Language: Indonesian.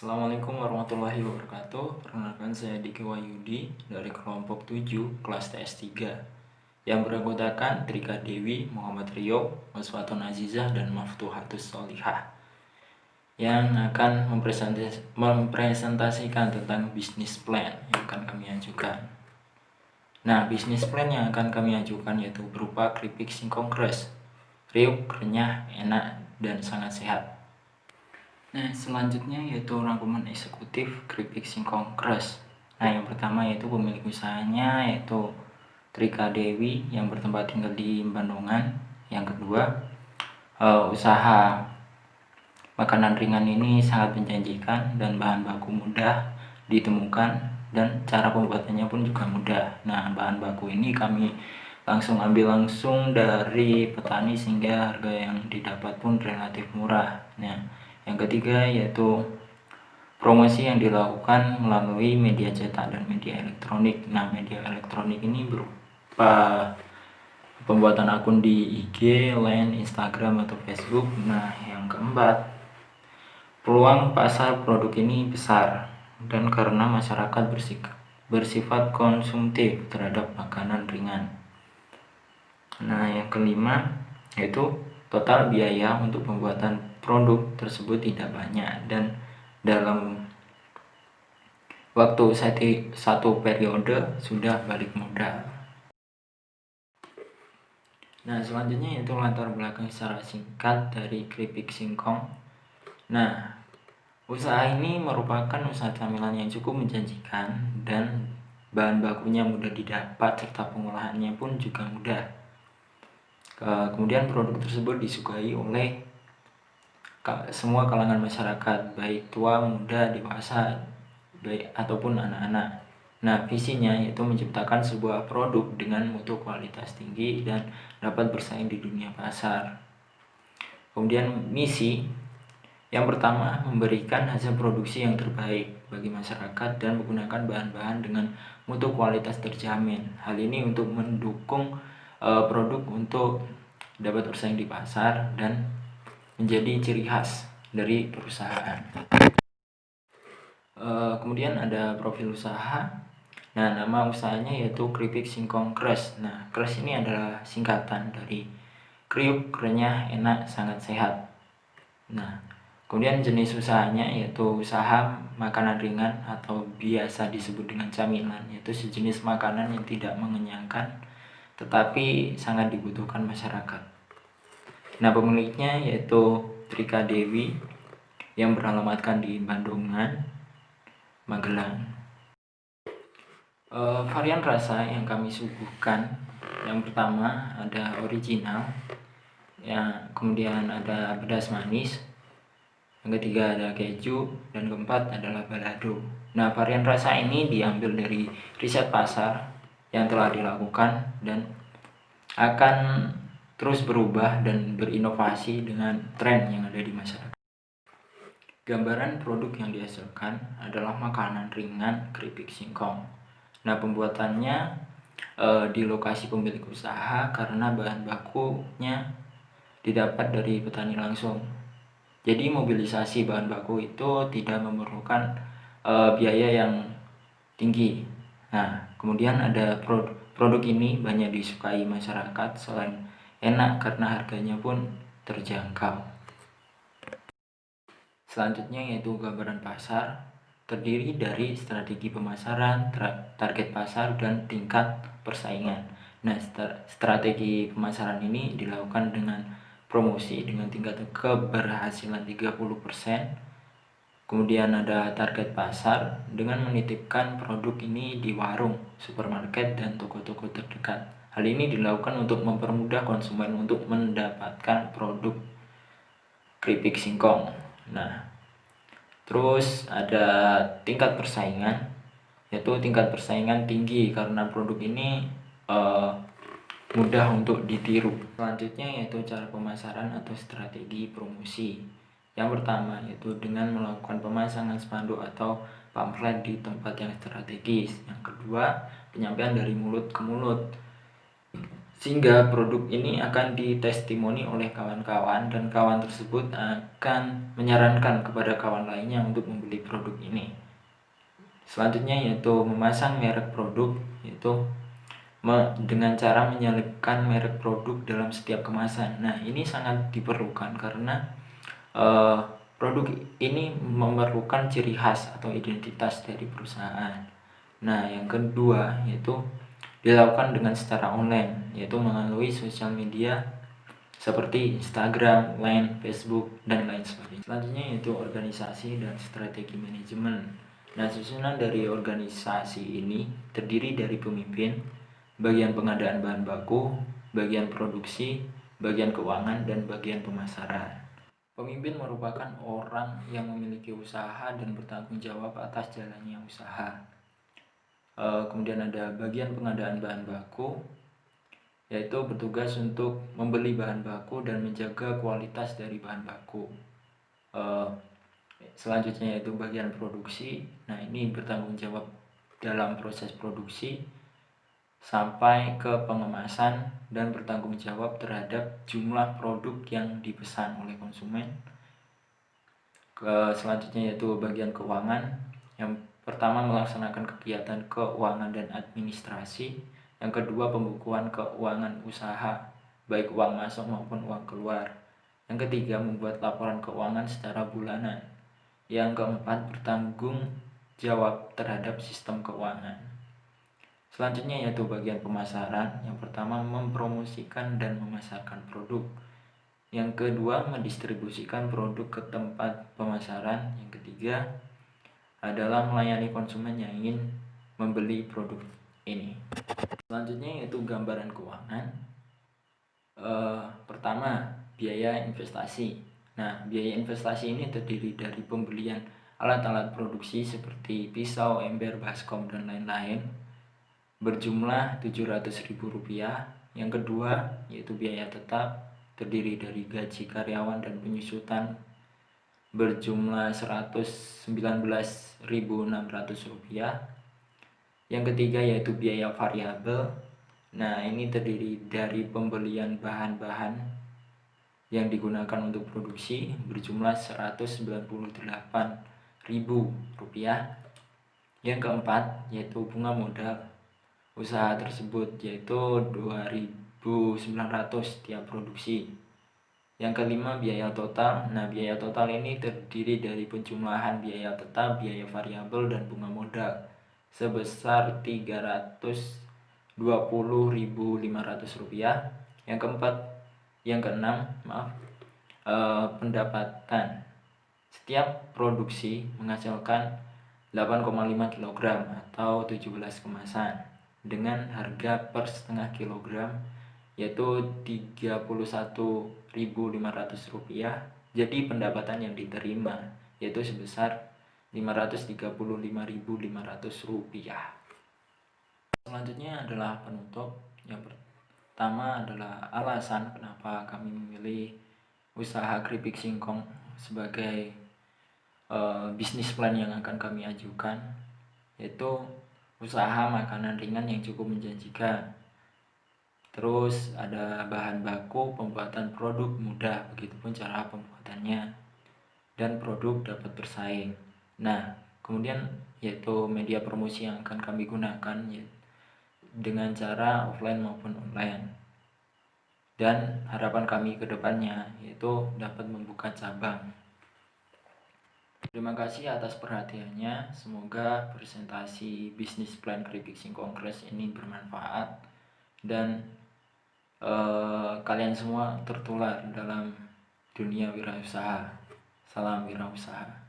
Assalamualaikum warahmatullahi wabarakatuh. Perkenalkan, saya Diki Wahyudi dari kelompok 7 kelas TS3 yang beranggotakan Trika Dewi, Muhammad Rio, Waswaton Azizah, dan Maftuhatus Solihah yang akan mempresentasikan tentang bisnis plan yang akan kami ajukan. Nah, bisnis plan yang akan kami ajukan yaitu berupa keripik singkong keras, riuk, renyah, enak, dan sangat sehat. Nah, selanjutnya yaitu rangkuman eksekutif keripik singkong keras. Nah, yang pertama yaitu pemilik usahanya yaitu Trika Dewi yang bertempat tinggal di Bandungan. Yang kedua, usaha makanan ringan ini sangat menjanjikan dan bahan baku mudah ditemukan dan cara pembuatannya pun juga mudah. Nah, bahan baku ini kami ambil langsung dari petani sehingga harga yang didapat pun relatif murah. Nah, yang ketiga yaitu promosi yang dilakukan melalui media cetak dan media elektronik. Nah, media elektronik ini berupa pembuatan akun di IG, Line, Instagram, atau Facebook. Nah, yang keempat, peluang pasar produk ini besar dan karena masyarakat bersifat konsumtif terhadap makanan ringan. Nah, yang kelima yaitu total biaya untuk pembuatan produk tersebut tidak banyak dan dalam waktu satu periode sudah balik modal. Nah, selanjutnya yaitu latar belakang secara singkat dari keripik singkong. Nah, usaha ini merupakan usaha camilan yang cukup menjanjikan dan bahan bakunya mudah didapat serta pengolahannya pun juga mudah. Kemudian produk tersebut disukai oleh semua kalangan masyarakat, baik tua, muda, dewasa, baik ataupun anak-anak. Nah, visinya yaitu menciptakan sebuah produk dengan mutu kualitas tinggi dan dapat bersaing di dunia pasar. Kemudian misi yang pertama, memberikan hasil produksi yang terbaik bagi masyarakat dan menggunakan bahan-bahan dengan mutu kualitas terjamin. Hal ini untuk mendukung produk untuk dapat bersaing di pasar dan menjadi ciri khas dari perusahaan. Kemudian ada profil usaha. Nah, nama usahanya yaitu keripik singkong keras. Nah, keras ini adalah singkatan dari kriuk, renyah, enak, sangat sehat. Nah, kemudian jenis usahanya yaitu usaha makanan ringan atau biasa disebut dengan camilan, yaitu sejenis makanan yang tidak mengenyangkan tetapi sangat dibutuhkan masyarakat. Nah, pemiliknya yaitu Trika Dewi yang beralamatkan di Bandungan, Magelang. Varian rasa yang kami suguhkan, yang pertama ada original, ya, kemudian ada pedas manis, yang ketiga ada keju, dan keempat adalah balado. Nah, varian rasa ini diambil dari riset pasar yang telah dilakukan dan akan terus berubah dan berinovasi dengan tren yang ada di masyarakat. Gambaran produk yang dihasilkan adalah makanan ringan keripik singkong. Nah, pembuatannya di lokasi pemilik usaha karena bahan bakunya didapat dari petani langsung. Jadi mobilisasi bahan baku itu tidak memerlukan biaya yang tinggi. Nah, kemudian ada produk ini banyak disukai masyarakat selain enak karena harganya pun terjangkau. Selanjutnya yaitu gambaran pasar, terdiri dari strategi pemasaran, target pasar, dan tingkat persaingan. Nah, strategi pemasaran ini dilakukan dengan promosi dengan tingkat keberhasilan 30%. Kemudian ada target pasar dengan menitipkan produk ini di warung, supermarket, dan toko-toko terdekat. Hal ini dilakukan untuk mempermudah konsumen untuk mendapatkan produk keripik singkong. Nah, terus ada tingkat persaingan, yaitu tingkat persaingan tinggi karena produk ini mudah untuk ditiru. Selanjutnya yaitu cara pemasaran atau strategi promosi. Yang pertama yaitu dengan melakukan pemasangan spanduk atau pamflet di tempat yang strategis. Yang kedua, penyampaian dari mulut ke mulut. sehingga produk ini akan ditestimoni oleh kawan-kawan dan kawan tersebut akan menyarankan kepada kawan lainnya untuk membeli produk ini. Selanjutnya yaitu memasang merek produk, yaitu dengan cara menyelipkan merek produk dalam setiap kemasan. Nah, ini sangat diperlukan karena produk ini memerlukan ciri khas atau identitas dari perusahaan. Nah, yang kedua yaitu dilakukan dengan secara online, yaitu melalui sosial media seperti Instagram, Line, Facebook, dan lain sebagainya. Selanjutnya yaitu organisasi dan strategi manajemen. Nah, susunan dari organisasi ini terdiri dari pemimpin, bagian pengadaan bahan baku, bagian produksi, bagian keuangan, dan bagian pemasaran. Pemimpin merupakan orang yang memiliki usaha dan bertanggung jawab atas jalannya usaha. Kemudian ada bagian pengadaan bahan baku, yaitu bertugas untuk membeli bahan baku dan menjaga kualitas dari bahan baku. Selanjutnya yaitu bagian produksi. Nah, ini bertanggung jawab dalam proses produksi sampai ke pengemasan dan bertanggung jawab terhadap jumlah produk yang dipesan oleh konsumen. Selanjutnya yaitu bagian keuangan. Yang pertama melaksanakan kegiatan keuangan dan administrasi. Yang kedua pembukuan keuangan usaha, baik uang masuk maupun uang keluar. Yang ketiga membuat laporan keuangan secara bulanan. Yang keempat bertanggung jawab terhadap sistem keuangan. Selanjutnya yaitu bagian pemasaran. Yang pertama mempromosikan dan memasarkan produk. Yang kedua mendistribusikan produk ke tempat pemasaran. Yang ketiga adalah melayani konsumen yang ingin membeli produk ini. Selanjutnya yaitu gambaran keuangan. Pertama, biaya investasi. Nah, biaya investasi ini terdiri dari pembelian alat-alat produksi seperti pisau, ember, baskom, dan lain-lain berjumlah Rp700.000. Yang kedua yaitu biaya tetap, terdiri dari gaji karyawan dan penyusutan berjumlah Rp119.600. Yang ketiga yaitu biaya variabel. Nah, ini terdiri dari pembelian bahan-bahan yang digunakan untuk produksi berjumlah Rp198.000. Yang keempat yaitu bunga modal usaha tersebut, yaitu Rp2.900 tiap produksi. Yang kelima biaya total. Nah, biaya total ini terdiri dari penjumlahan biaya tetap, biaya variabel, dan bunga modal sebesar Rp320.500. Yang keenam, pendapatan. Setiap produksi menghasilkan 8,5 kg atau 17 kemasan dengan harga per setengah kilogram yaitu Rp31.500. Jadi pendapatan yang diterima yaitu sebesar Rp535.500. Selanjutnya adalah penutup. Yang pertama adalah alasan kenapa kami memilih usaha keripik singkong sebagai bisnis plan yang akan kami ajukan, yaitu usaha makanan ringan yang cukup menjanjikan. Terus ada bahan baku, pembuatan produk mudah, begitupun cara pembuatannya, dan produk dapat bersaing. Nah, kemudian yaitu media promosi yang akan kami gunakan dengan cara offline maupun online. Dan harapan kami ke depannya yaitu dapat membuka cabang. Terima kasih atas perhatiannya. Semoga presentasi bisnis plan keripik singkong crash ini bermanfaat dan kalian semua tertular dalam dunia wirausaha. Salam wirausaha.